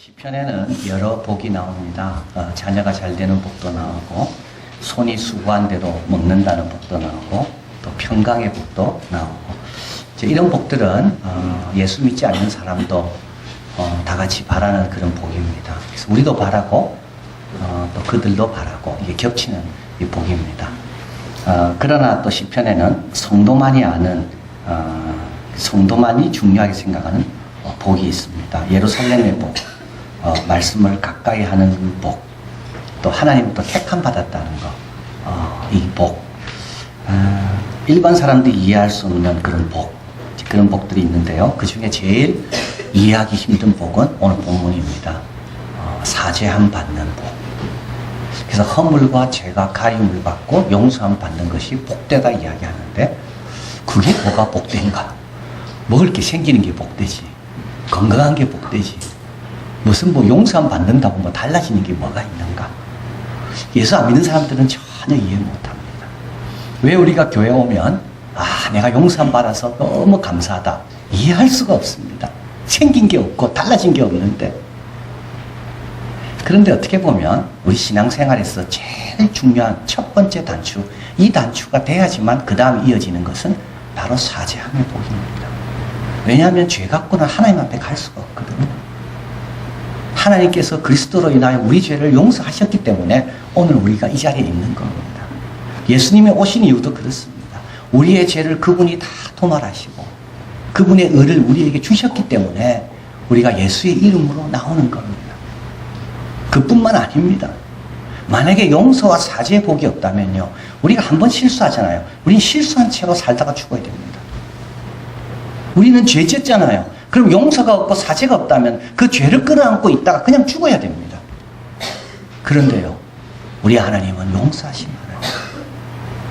시편에는 여러 복이 나옵니다. 자녀가 잘 되는 복도 나오고, 손이 수고한 대로 먹는다는 복도 나오고, 또 평강의 복도 나오고, 이런 복들은 예수 믿지 않는 사람도 다 같이 바라는 그런 복입니다. 그래서 우리도 바라고 또 그들도 바라고, 이게 겹치는 이 복입니다. 그러나 또 시편에는 성도만이 아는, 성도만이 중요하게 생각하는 복이 있습니다. 예루살렘의 복, 말씀을 가까이 하는 복, 또 하나님부터 택함 받았다는 것, 이 복, 일반 사람들이 이해할 수 없는 그런 복, 그런 복들이 있는데요. 그 중에 제일 이해하기 힘든 복은 오늘 본문입니다. 사죄함 받는 복. 그래서 허물과 죄가 가림을 받고 용서함 받는 것이 복되다 이야기하는데, 그게 뭐가 복된가? 먹을 게 생기는 게 복되지, 건강한 게 복되지, 무슨 용서함 받는다고 달라지는 게 뭐가 있는가? 예수 안 믿는 사람들은 전혀 이해 못합니다. 왜 우리가 교회 오면 내가 용서함 받아서 너무 감사하다, 이해할 수가 없습니다. 생긴 게 없고 달라진 게 없는데. 그런데 어떻게 보면 우리 신앙생활에서 제일 중요한 첫 번째 단추, 이 단추가 돼야지만 그 다음 이어지는 것은 바로 사죄함의 복입니다. 왜냐하면 죄 갖고는 하나님 앞에 갈 수가 없거든요. 하나님께서 그리스도로 인하여 우리 죄를 용서하셨기 때문에 오늘 우리가 이 자리에 있는 겁니다. 예수님이 오신 이유도 그렇습니다. 우리의 죄를 그분이 다 도말하시고 그분의 의를 우리에게 주셨기 때문에 우리가 예수의 이름으로 나오는 겁니다. 그뿐만 아닙니다. 만약에 용서와 사죄의 복이 없다면요, 우리가 한번 실수하잖아요. 우리는 실수한 채로 살다가 죽어야 됩니다. 우리는 죄 짓잖아요. 그럼 용서가 없고 사죄가 없다면 그 죄를 끌어안고 있다가 그냥 죽어야 됩니다. 그런데요, 우리 하나님은 용서하신 하나님.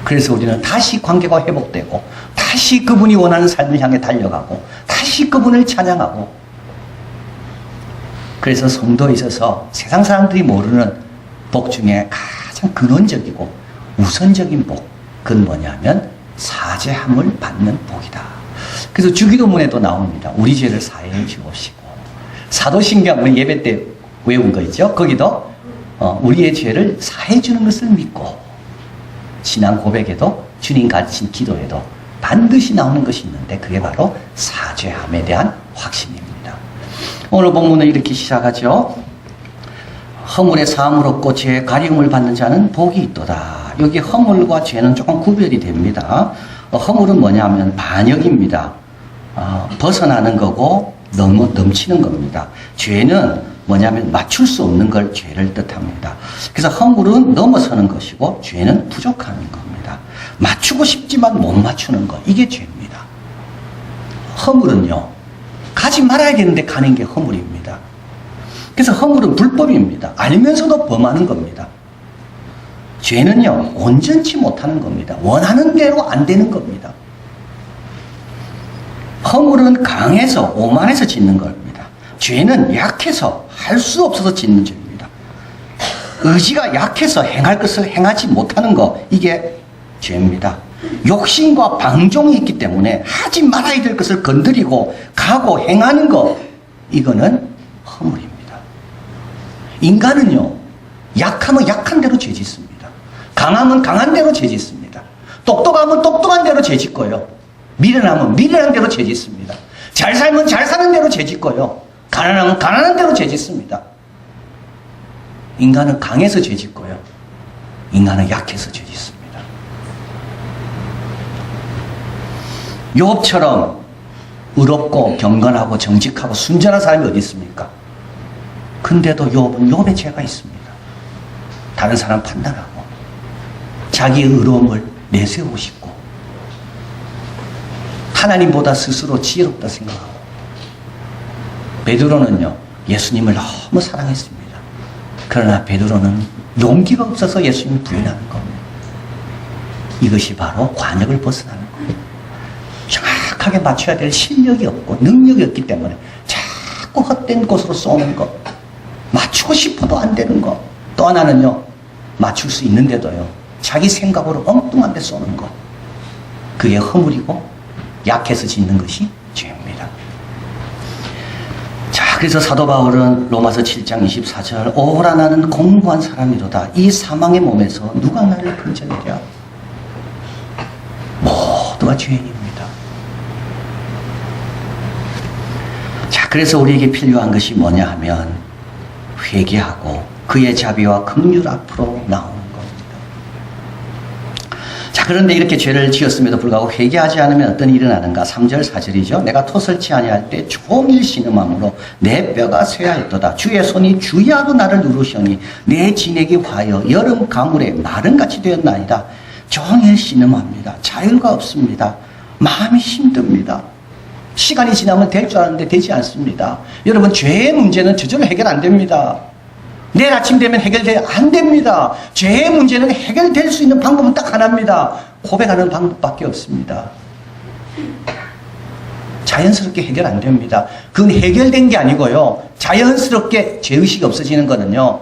그래서 우리는 다시 관계가 회복되고, 다시 그분이 원하는 삶을 향해 달려가고, 다시 그분을 찬양하고. 그래서 성도에 있어서 세상 사람들이 모르는 복 중에 가장 근원적이고 우선적인 복, 그건 뭐냐면 사죄함을 받는 복이다. 그래서 주기도문에도 나옵니다. 우리 죄를 사해해 주옵시고. 사도신경 우리 예배 때 외운 거 있죠? 거기도 우리의 죄를 사해해 주는 것을 믿고, 신앙 고백에도 주님 가르친 기도에도 반드시 나오는 것이 있는데, 그게 바로 사죄함에 대한 확신입니다. 오늘 본문은 이렇게 시작하죠. 허물의 사함을 얻고 죄의 가리움을 받는 자는 복이 있도다. 여기 허물과 죄는 조금 구별이 됩니다. 허물은 뭐냐면 반역입니다. 벗어나는 거고 너무 넘치는 겁니다. 죄는 뭐냐면 맞출 수 없는 걸 죄를 뜻합니다. 그래서 허물은 넘어서는 것이고 죄는 부족하는 겁니다. 맞추고 싶지만 못 맞추는 것, 이게 죄입니다. 허물은요, 가지 말아야 되는데 가는 게 허물입니다. 그래서 허물은 불법입니다. 알면서도 범하는 겁니다. 죄는요, 온전치 못하는 겁니다. 원하는 대로 안 되는 겁니다. 허물은 강해서 오만해서 짓는 겁니다. 죄는 약해서 할 수 없어서 짓는 죄입니다. 의지가 약해서 행할 것을 행하지 못하는 거, 이게 죄입니다. 욕심과 방종이 있기 때문에 하지 말아야 될 것을 건드리고 가고 행하는 거, 이거는 허물입니다. 인간은요, 약하면 약한 대로 죄 짓습니다. 강하면 강한 대로 죄 짓습니다. 똑똑하면 똑똑한 대로 죄 짓고요. 미련하면 미련한 대로 죄 짓습니다. 잘 살면 잘 사는 대로 죄 짓고요. 가난하면 가난한 대로 죄 짓습니다. 인간은 강해서 죄 짓고요. 인간은 약해서 죄 짓습니다. 욥처럼 의롭고 경건하고 정직하고 순전한 사람이 어디 있습니까? 근데도 욥은 욥의 죄가 있습니다. 다른 사람 판단하고 자기의 의로움을 내세우고 싶고 하나님보다 스스로 지혜롭다 생각하고. 베드로는요, 예수님을 너무 사랑했습니다. 그러나 베드로는 용기가 없어서 예수님을 부인하는 겁니다. 이것이 바로 관역을 벗어나는 겁니다. 정확하게 맞춰야 될 실력이 없고 능력이 없기 때문에 자꾸 헛된 곳으로 쏘는 것, 맞추고 싶어도 안 되는 것. 또 하나는요, 맞출 수 있는데도요, 자기 생각으로 엉뚱한 데 쏘는 것, 그게 허물이고 약해서 짓는 것이 죄입니다. 자, 그래서 사도 바울은 로마서 7장 24절 오라 나는 공고한 사람이로다. 이 사망의 몸에서 누가 나를 건져내랴. 모두가 죄인입니다. 자, 그래서 우리에게 필요한 것이 뭐냐 하면 회개하고 그의 자비와 긍휼 앞으로 나오는 겁니다. 자, 그런데 이렇게 죄를 지었음에도 불구하고 회개하지 않으면 어떤 일이 일어나는가? 3절 4절이죠. 내가 토설치 아니할 때 종일 신음함으로 내 뼈가 쇠하였도다. 주의 손이 주야로 나를 누르시니 내 진액이 화여 여름 가물에 마른같이 되었나이다. 종일 신음합니다. 자유가 없습니다. 마음이 힘듭니다. 시간이 지나면 될 줄 알았는데 되지 않습니다. 여러분, 죄의 문제는 저절로 해결 안 됩니다. 내일 아침 되면 해결돼야 안 됩니다. 죄의 문제는 해결될 수 있는 방법은 딱 하나입니다. 고백하는 방법밖에 없습니다. 자연스럽게 해결 안 됩니다. 그건 해결된 게 아니고요. 자연스럽게 죄의식이 없어지는 거는요.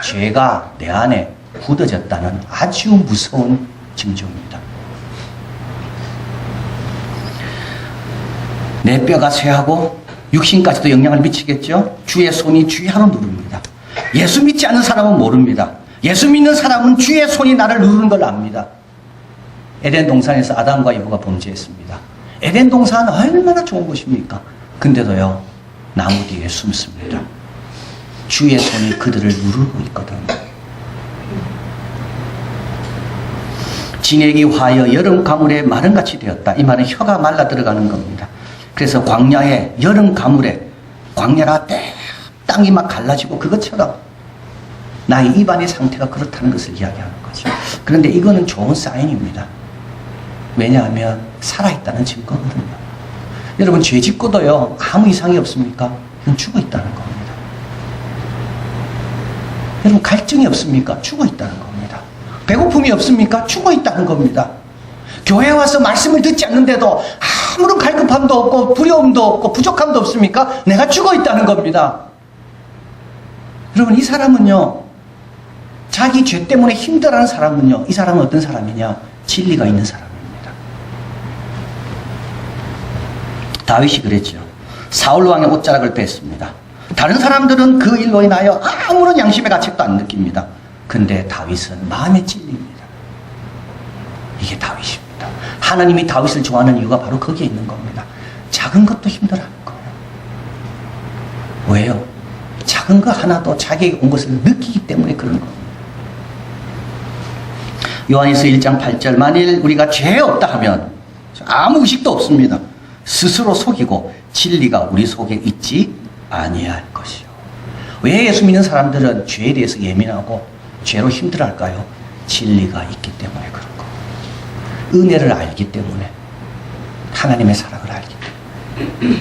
죄가 내 안에 굳어졌다는 아주 무서운 징조입니다. 내 뼈가 쇠하고 육신까지도 영향을 미치겠죠. 주의 손이 주야로 누릅니다. 예수 믿지 않는 사람은 모릅니다. 예수 믿는 사람은 주의 손이 나를 누르는 걸 압니다. 에덴 동산에서 아담과 이브가 범죄했습니다. 에덴 동산은 얼마나 좋은 곳입니까? 근데도요, 나무 뒤에 숨습니다. 주의 손이 그들을 누르고 있거든요. 진액이 화여 여름 가물에 마른같이 되었다. 이 말은 혀가 말라 들어가는 겁니다. 그래서 광야에 여름 가물에 광야라 땅이 막 갈라지고 그것처럼 나의 입안의 상태가 그렇다는 것을 이야기하는 거죠. 그런데 이거는 좋은 사인입니다. 왜냐하면 살아있다는 증거거든요. 여러분, 죄 짓고도요 아무 이상이 없습니까? 그건 죽어있다는 겁니다. 여러분, 갈증이 없습니까? 죽어있다는 겁니다. 배고픔이 없습니까? 죽어있다는 겁니다. 교회 와서 말씀을 듣지 않는데도 아무런 갈급함도 없고 두려움도 없고 부족함도 없습니까? 내가 죽어있다는 겁니다. 여러분, 이 사람은요, 자기 죄 때문에 힘들어하는 사람은요, 이 사람은 어떤 사람이냐? 진리가 있는 사람입니다. 다윗이 그랬죠. 사울 왕의 옷자락을 뺐습니다. 다른 사람들은 그 일로 인하여 아무런 양심의 가책도 안 느낍니다. 근데 다윗은 마음의 진리입니다. 이게 다윗입니다. 하나님이 다윗을 좋아하는 이유가 바로 거기에 있는 겁니다. 작은 것도 힘들어하는 거예요. 왜요? 작은 거 하나도 자기에게 온 것을 느끼기 때문에 그런 겁니다. 요한일서 1장 8절 만일 우리가 죄 없다 하면 아무 의식도 없습니다. 스스로 속이고 진리가 우리 속에 있지 아니할 것이요. 왜 예수 믿는 사람들은 죄에 대해서 예민하고 죄로 힘들어할까요? 진리가 있기 때문에 그런 거예요. 은혜를 알기 때문에, 하나님의 사랑을 알기 때문에.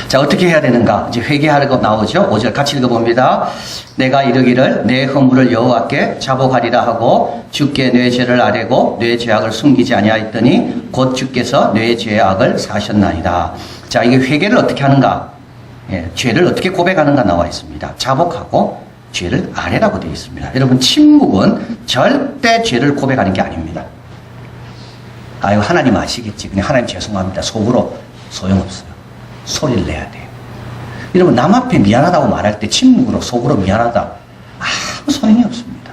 자, 어떻게 해야 되는가? 이제 회개하려고 나오죠. 5절 같이 읽어봅니다. 내가 이르기를 내 허물을 여호와께 자복하리라 하고 주께 내 죄를 아뢰고 내 죄악을 숨기지 아니하였더니 곧 주께서 내 죄악을 사셨나이다. 자, 이게 회개를 어떻게 하는가? 예, 죄를 어떻게 고백하는가 나와 있습니다. 자복하고 죄를 아뢰라고 되어 있습니다. 여러분, 침묵은 절대 죄를 고백하는 게 아닙니다. 아유, 하나님 아시겠지. 그냥 하나님 죄송합니다. 속으로 소용없어요. 소리를 내야 돼요. 여러분, 남 앞에 미안하다고 말할 때 침묵으로 속으로 미안하다, 아무 소용이 없습니다.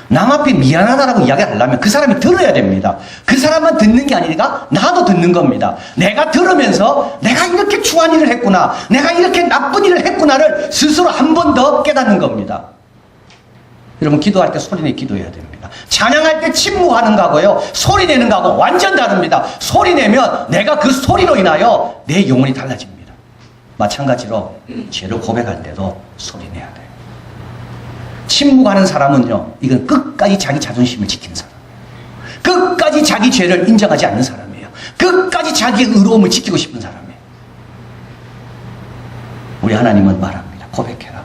남 앞에 미안하다라고 이야기하려면 그 사람이 들어야 됩니다. 그 사람만 듣는 게 아니라 나도 듣는 겁니다. 내가 들으면서 내가 이렇게 추한 일을 했구나, 내가 이렇게 나쁜 일을 했구나를 스스로 한 번 더 깨닫는 겁니다. 여러분, 기도할 때 소리내 기도해야 됩니다. 찬양할 때 침묵하는 거하고요, 소리내는 거하고 완전 다릅니다. 소리내면 내가 그 소리로 인하여 내 영혼이 달라집니다. 마찬가지로 죄를 고백할 때도 소리내야 돼요. 침묵하는 사람은요, 이건 끝까지 자기 자존심을 지키는 사람이에요. 끝까지 자기 죄를 인정하지 않는 사람이에요. 끝까지 자기의 의로움을 지키고 싶은 사람이에요. 우리 하나님은 말합니다. 고백해라.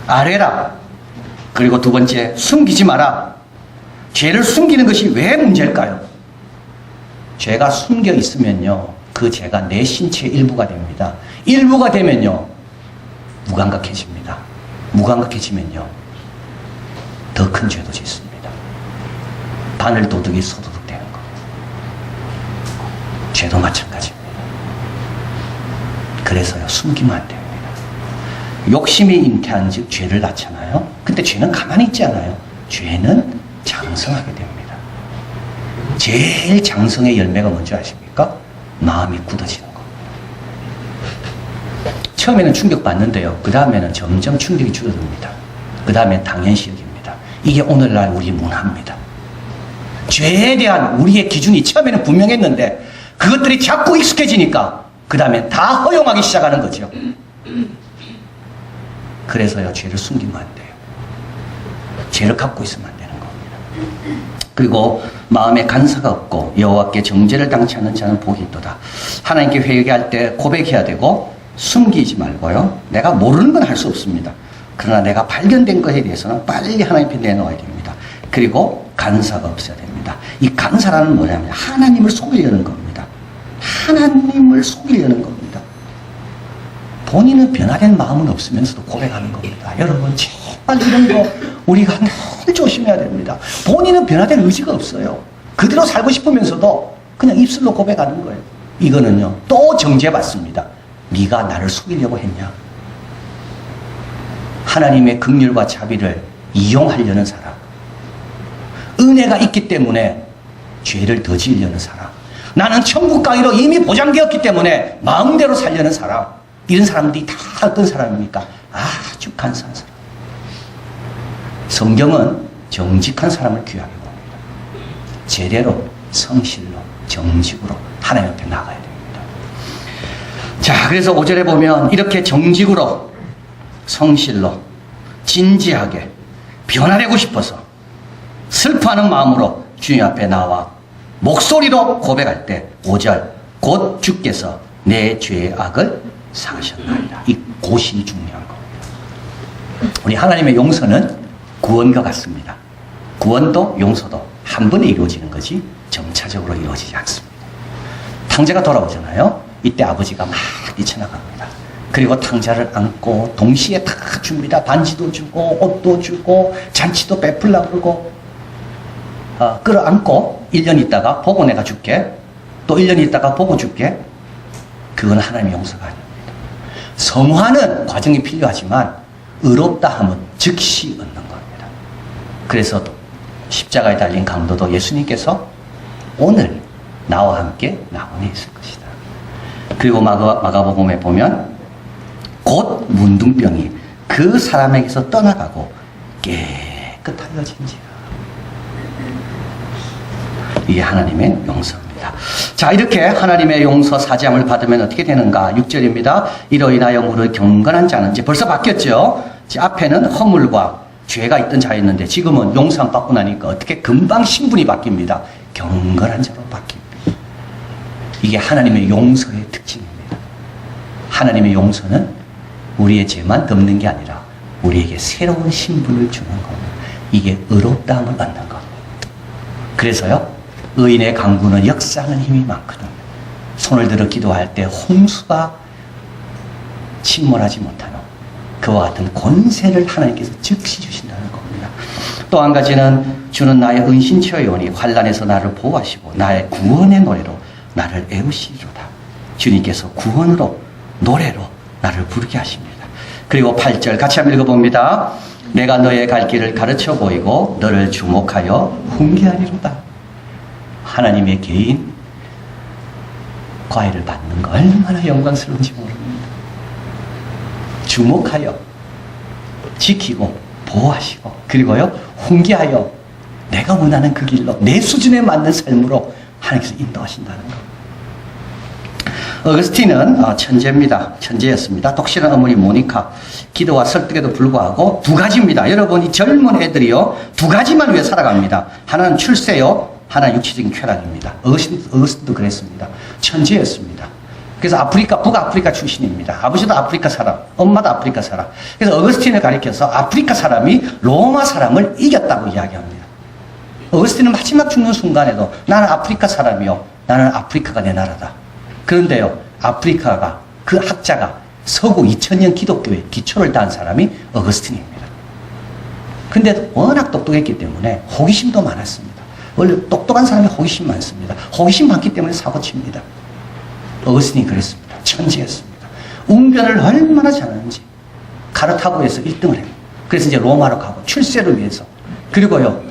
아뢰라. 그리고 두 번째, 숨기지 마라. 죄를 숨기는 것이 왜 문제일까요? 죄가 숨겨 있으면요, 그 죄가 내 신체의 일부가 됩니다. 일부가 되면요, 무감각해집니다. 무감각해지면요, 더 큰 죄도 짓습니다. 바늘 도둑이 소도둑 되는 겁니다. 죄도 마찬가지입니다. 그래서요, 숨기면 안 됩니다. 욕심이 잉태한 즉 죄를 낳잖아요. 근데 죄는 가만히 있지 않아요. 죄는 장성하게 됩니다. 제일 장성의 열매가 뭔지 아십니까? 마음이 굳어지는 겁니다. 처음에는 충격받는데요. 그 다음에는 점점 충격이 줄어듭니다. 그 다음엔 당연시 여깁니다. 이게 오늘날 우리 문화입니다. 죄에 대한 우리의 기준이 처음에는 분명했는데 그것들이 자꾸 익숙해지니까 그 다음에 다 허용하기 시작하는 거죠. 그래서요, 죄를 숨기면 안 돼요. 죄를 갖고 있으면 안 되는 겁니다. 그리고 마음에 간사가 없고 여호와께 정죄를 당치 않는 자는 복이 있도다. 하나님께 회개할 때 고백해야 되고 숨기지 말고요. 내가 모르는 건 할 수 없습니다. 그러나 내가 발견된 것에 대해서는 빨리 하나님 앞에 내놓아야 됩니다. 그리고 간사가 없어야 됩니다. 이 간사라는 뭐냐면 하나님을 속이려는 겁니다. 하나님을 속이려는 겁니다. 본인은 변화된 마음은 없으면서도 고백하는 겁니다. 여러분 제발 이런 거 우리가 늘 조심해야 됩니다. 본인은 변화된 의지가 없어요. 그대로 살고 싶으면서도 그냥 입술로 고백하는 거예요. 이거는요 또 정죄받습니다. 네가 나를 속이려고 했냐. 하나님의 긍휼과 자비를 이용하려는 사람, 은혜가 있기 때문에 죄를 더 지으려는 사람, 나는 천국 가기로 이미 보장되었기 때문에 마음대로 살려는 사람, 이런 사람들이 다 어떤 사람입니까? 아주 간사한 사람. 성경은 정직한 사람을 귀하게 봅니다. 제대로 성실로 정직으로 하나님 앞에 나가야 됩니다. 자, 그래서 5절에 보면 이렇게 정직으로 성실로 진지하게 변화되고 싶어서 슬퍼하는 마음으로 주님 앞에 나와 목소리로 고백할 때 5절 곧 주께서 내 죄의 악을 사하셨나이다. 이 곧이 중요한 겁니다. 우리 하나님의 용서는 구원과 같습니다. 구원도 용서도 한 번에 이루어지는 거지 점차적으로 이루어지지 않습니다. 탕자가 돌아오잖아요. 이때 아버지가 막 뛰쳐나갑니다. 그리고 탕자를 안고 동시에 다 줍니다. 반지도 주고 옷도 주고 잔치도 베풀라 그러고 끌어안고 1년 있다가 보고 내가 줄게. 또 1년 있다가 보고 줄게. 그건 하나님의 용서가 아닙니다. 성화는 과정이 필요하지만 의롭다 하면 즉시 얻는 겁니다. 그래서 십자가에 달린 강도도 예수님께서 오늘 나와 함께 낙원에 있을 것이다. 그리고 마가복음에 보면 곧 문둥병이 그 사람에게서 떠나가고 깨끗하여진지라. 이게 하나님의 용서입니다. 자, 이렇게 하나님의 용서 사죄함을 받으면 어떻게 되는가? 6절입니다. 이로 인하여 무릇 경건한 자는 이제 벌써 바뀌었죠. 앞에는 허물과 죄가 있던 자였는데 지금은 용서함 받고 나니까 어떻게 금방 신분이 바뀝니다. 경건한 자로 바뀝니다. 이게 하나님의 용서의 특징입니다. 하나님의 용서는 우리의 죄만 덮는 게 아니라 우리에게 새로운 신분을 주는 겁니다. 이게 의롭다함을 얻는 겁니다. 그래서요, 의인의 강구는 역사하는 힘이 많거든요. 손을 들어 기도할 때 홍수가 침몰하지 못하는 그와 같은 권세를 하나님께서 즉시 주신다는 겁니다. 또 한 가지는 주는 나의 은신처이오니 환난에서 나를 보호하시고 나의 구원의 노래로 나를 애우시리로다. 주님께서 구원으로 노래로 나를 부르게 하십니다. 그리고 8절 같이 한번 읽어봅니다. 내가 너의 갈 길을 가르쳐 보이고 너를 주목하여 훈계하리로다. 하나님의 개인 과외를 받는 거 얼마나 영광스러운지 모릅니다. 주목하여 지키고 보호하시고 그리고요 훈계하여 내가 원하는 그 길로 내 수준에 맞는 삶으로 하나님께서 인도하신다는 것. 어거스틴은 천재입니다. 천재였습니다. 독실한 어머니 모니카 기도와 설득에도 불구하고 두 가지입니다. 여러분 이 젊은 애들이요 두 가지만 위해 살아갑니다. 하나는 출세요, 하나는 육체적인 쾌락입니다. 어거스틴도 그랬습니다. 천재였습니다. 그래서 아프리카, 북아프리카 출신입니다. 아버지도 아프리카 사람, 엄마도 아프리카 사람. 그래서 어거스틴을 가리켜서 아프리카 사람이 로마 사람을 이겼다고 이야기합니다. 어거스틴은 마지막 죽는 순간에도 나는 아프리카 사람이요. 나는 아프리카가 내 나라다. 그런데요, 아프리카가 그 학자가 서구 2000년 기독교의 기초를 딴 사람이 어거스틴입니다. 근데 워낙 똑똑했기 때문에 호기심도 많았습니다. 원래 똑똑한 사람이 호기심 많습니다. 호기심 많기 때문에 사고칩니다. 어거스틴이 그랬습니다. 천재였습니다. 웅변을 얼마나 잘하는지 카르타고에서 1등을 해요. 그래서 이제 로마로 가고 출세를 위해서. 그리고요,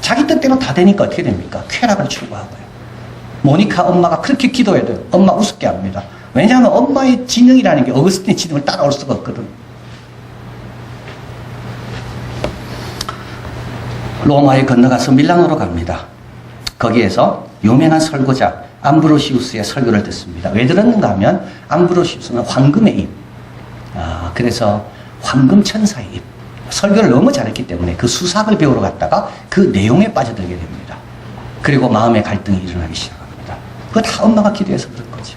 자기 뜻대로 다 되니까 어떻게 됩니까? 쾌락을 추구하고요. 모니카 엄마가 그렇게 기도해도요, 엄마 우습게 합니다. 왜냐하면 엄마의 지능이라는 게 어거스틴의 지능을 따라올 수가 없거든. 로마에 건너가서 밀라노로 갑니다. 거기에서 유명한 설교자 암브로시우스의 설교를 듣습니다. 왜 들었는가 하면 암브로시우스는 황금의 입, 그래서 황금 천사의 입, 설교를 너무 잘했기 때문에 그 수학을 배우러 갔다가 그 내용에 빠져들게 됩니다. 그리고 마음의 갈등이 일어나기 시작합니다. 그거 다 엄마가 기도해서 그런 거죠.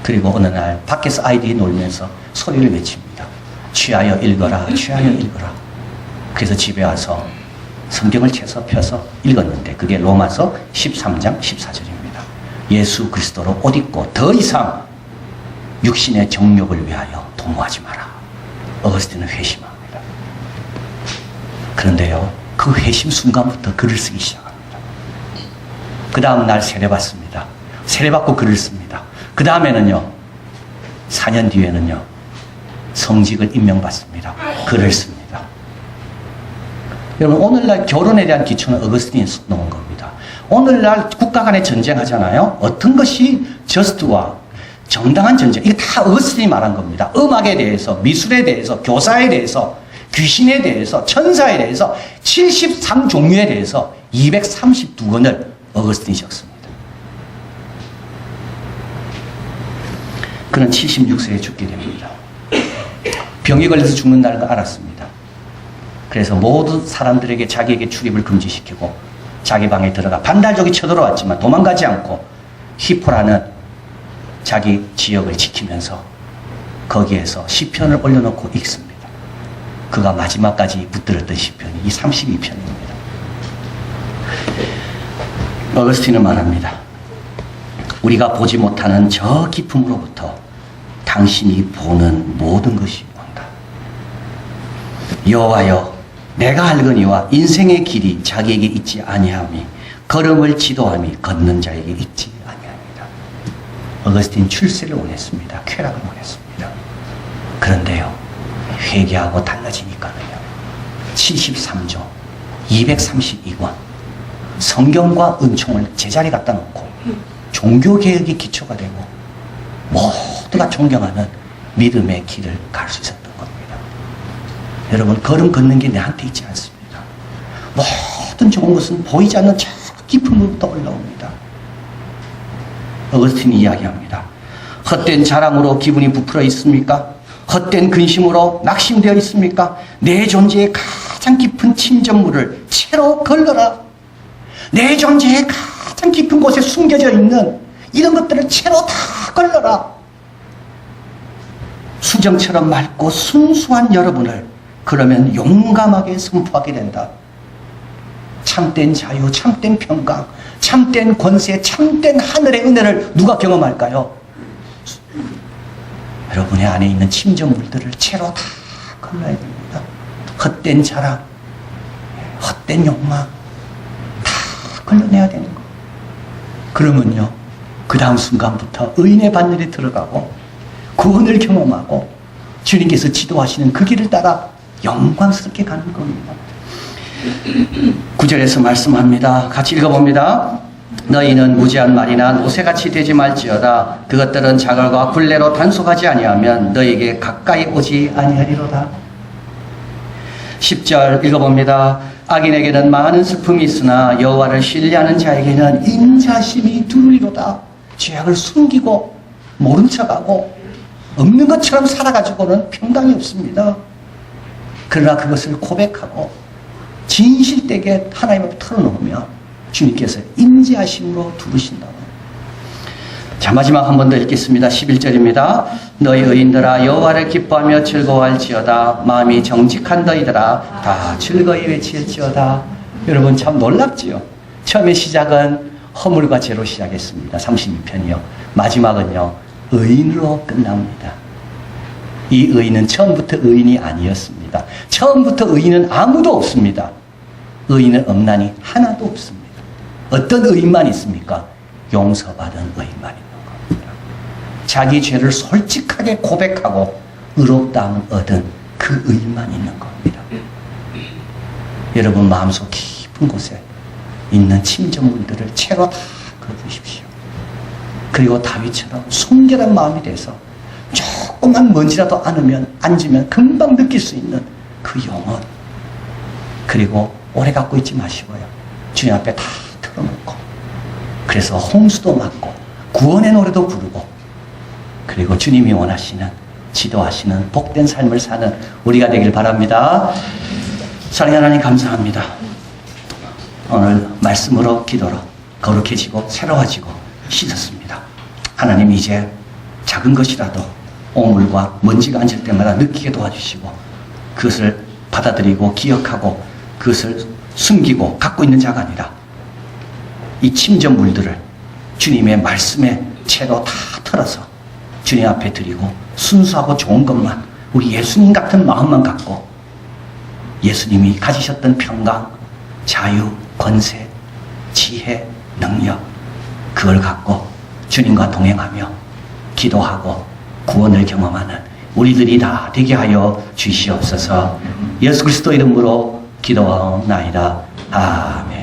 그리고 어느 날 밖에서 아이들이 놀면서 소리를 외칩니다. 취하여 읽어라, 취하여 읽어라. 그래서 집에 와서 성경을 채서 펴서 읽었는데 그게 로마서 13장 14절입니다. 예수 그리스도로 옷 입고 더 이상 육신의 정욕을 위하여 도모하지 마라. 어거스틴은 회심합니다. 그런데요, 그 회심 순간부터 글을 쓰기 시작합니다. 그 다음 날 세례받습니다. 세례받고 글을 씁니다. 그 다음에는요, 4년 뒤에는요, 성직을 임명받습니다. 글을 씁니다. 여러분, 오늘날 결혼에 대한 기초는 어거스틴이 놓은 겁니다. 오늘날 국가 간에 전쟁하잖아요. 어떤 것이 저스트와 정당한 전쟁, 이게 다 어거스틴이 말한 겁니다. 음악에 대해서, 미술에 대해서, 교사에 대해서, 귀신에 대해서, 천사에 대해서, 73종류에 대해서 232권을 어거스틴이 적습니다. 그는 76세에 죽게 됩니다. 병이 걸려서 죽는다는 걸 알았습니다. 그래서 모든 사람들에게 자기에게 출입을 금지시키고 자기 방에 들어가 반달족이 쳐들어왔지만 도망가지 않고 히포라는 자기 지역을 지키면서 거기에서 시편을 올려놓고 읽습니다. 그가 마지막까지 붙들었던 시편이 이 32편입니다. 어거스틴은 말합니다. 우리가 보지 못하는 저 깊음으로부터 당신이 보는 모든 것이 온다. 여호와여, 내가 알거니와 인생의 길이 자기에게 있지 아니함이 걸음을 지도함이 걷는 자에게 있지 아니합니다. 어거스틴 출세를 원했습니다. 쾌락을 원했습니다. 그런데요, 회개하고 달라지니까는요, 73조 232권 성경과 은총을 제자리 갖다 놓고 종교개혁이 기초가 되고 모두가 존경하는 믿음의 길을 갈 수 있었던 겁니다. 여러분, 걸음 걷는 게 내한테 있지 않습니다. 모든 좋은 것은 보이지 않는 저 깊음으로부터 올라옵니다. 어거스틴이 이야기합니다. 헛된 자랑으로 기분이 부풀어 있습니까? 헛된 근심으로 낙심되어 있습니까? 내 존재의 가장 깊은 침전물을 채로 걸러라. 내 존재의 가장 깊은 곳에 숨겨져 있는 이런 것들을 채로 다 걸러라. 수정처럼 맑고 순수한 여러분을 그러면 용감하게 선포하게 된다. 참된 자유, 참된 평강, 참된 권세, 참된 하늘의 은혜를 누가 경험할까요? 여러분의 안에 있는 침전물들을 채로 다 걸러야 됩니다. 헛된 자랑, 헛된 욕망 다 걸러내야 되는 거. 그러면요, 그 다음 순간부터 의인의 반열에 들어가고 구원을 경험하고 주님께서 지도하시는 그 길을 따라 영광스럽게 가는 겁니다. 9절에서 말씀합니다. 같이 읽어봅니다. 너희는 무지한 말이나 노새같이 되지 말지어다. 그것들은 자갈과 굴레로 단속하지 아니하면 너희에게 가까이 오지 아니하리로다. 10절 읽어봅니다. 악인에게는 많은 슬픔이 있으나 여호와를 신뢰하는 자에게는 인자심이 두루리로다. 죄악을 숨기고 모른 척하고 없는 것처럼 살아가지고는 평강이 없습니다. 그러나 그것을 고백하고 진실되게 하나님 앞에 털어놓으면 주님께서 인자하심으로 두르신다고. 자, 마지막 한 번 더 읽겠습니다. 11절입니다. 너희 의인들아 여호와를 기뻐하며 즐거워할지어다. 마음이 정직한 너희들아 다 즐거이 외칠지어다. 여러분, 참 놀랍지요. 처음에 시작은 허물과 죄로 시작했습니다. 32편이요. 마지막은요, 의인으로 끝납니다. 이 의인은 처음부터 의인이 아니었습니다. 처음부터 의인은 아무도 없습니다. 의인은 없나니 하나도 없습니다. 어떤 의인만 있습니까? 용서받은 의인만 있는 겁니다. 자기 죄를 솔직하게 고백하고 의롭다함을 얻은 그 의만 있는 겁니다. 여러분 마음속 깊은 곳에 있는 침전물들을 채로 다 걷으십시오. 그리고 다윗처럼 순결한 마음이 돼서 조금만 먼지라도 앉으면 금방 느낄 수 있는 그 영혼, 그리고 오래 갖고 있지 마시고요. 주님 앞에 다 털어놓고, 그래서 홍수도 맞고 구원의 노래도 부르고, 그리고 주님이 원하시는, 지도하시는 복된 삶을 사는 우리가 되길 바랍니다. 사랑하는 하나님 감사합니다. 오늘 말씀으로 기도로 거룩해지고 새로워지고 씻었습니다. 하나님, 이제 작은 것이라도 오물과 먼지가 앉을 때마다 느끼게 도와주시고, 그것을 받아들이고 기억하고 그것을 숨기고 갖고 있는 자가 아니라 이 침전물들을 주님의 말씀의 채로 다 털어서 주님 앞에 드리고, 순수하고 좋은 것만, 우리 예수님 같은 마음만 갖고 예수님이 가지셨던 평강, 자유, 권세, 지혜, 능력, 그걸 갖고 주님과 동행하며 기도하고 구원을 경험하는 우리들이 다 되게 하여 주시옵소서. 예수 그리스도 이름으로 기도하옵나이다. 아멘.